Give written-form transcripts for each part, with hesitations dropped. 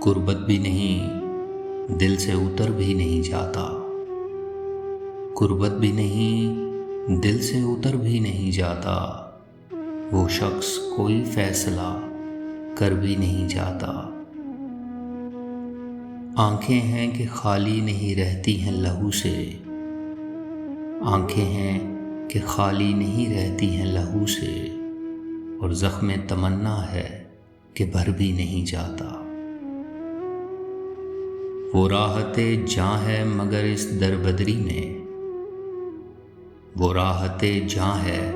गुर्बत भी नहीं, दिल से उतर भी नहीं जाता। गुर्बत भी नहीं, दिल से उतर भी नहीं जाता। वो शख्स कोई फैसला कर भी नहीं जाता। आंखें हैं कि खाली नहीं रहती हैं लहू से। आंखें हैं कि खाली नहीं रहती हैं लहू से। और ज़ख्म तमन्ना है कि भर भी नहीं जाता। वो राहते जां है मगर इस दरबदरी में। वो राहते जां है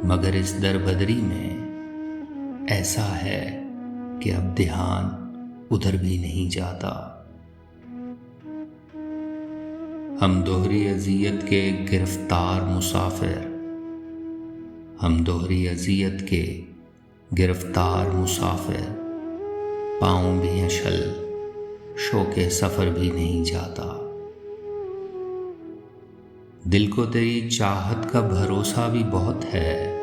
मगर इस दरबदरी में। ऐसा है कि अब ध्यान उधर भी नहीं जाता। हम दोहरी अज़ियत के गिरफ्तार मुसाफिर। हम दोहरी अज़ियत के गिरफ्तार मुसाफिर। पाँव भी हैं शल, शौक़े सफ़र भी नहीं जाता। दिल को तेरी चाहत का भरोसा भी बहुत है।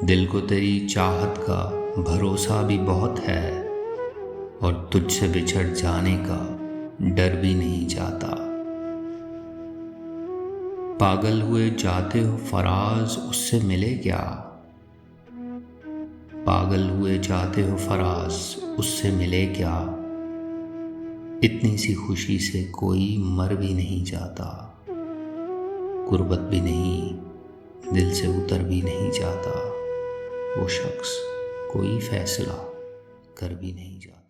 दिल को तेरी चाहत का भरोसा भी बहुत है। और तुझसे बिछड़ जाने का डर भी नहीं जाता। पागल हुए जाते हो फराज, उससे मिले क्या? पागल हुए जाते हो फराज, उससे मिले क्या? इतनी सी खुशी से कोई मर भी नहीं जाता। गुर्बत भी नहीं, दिल से उतर भी नहीं जाता। वो शख्स कोई फैसला कर भी नहीं जाता।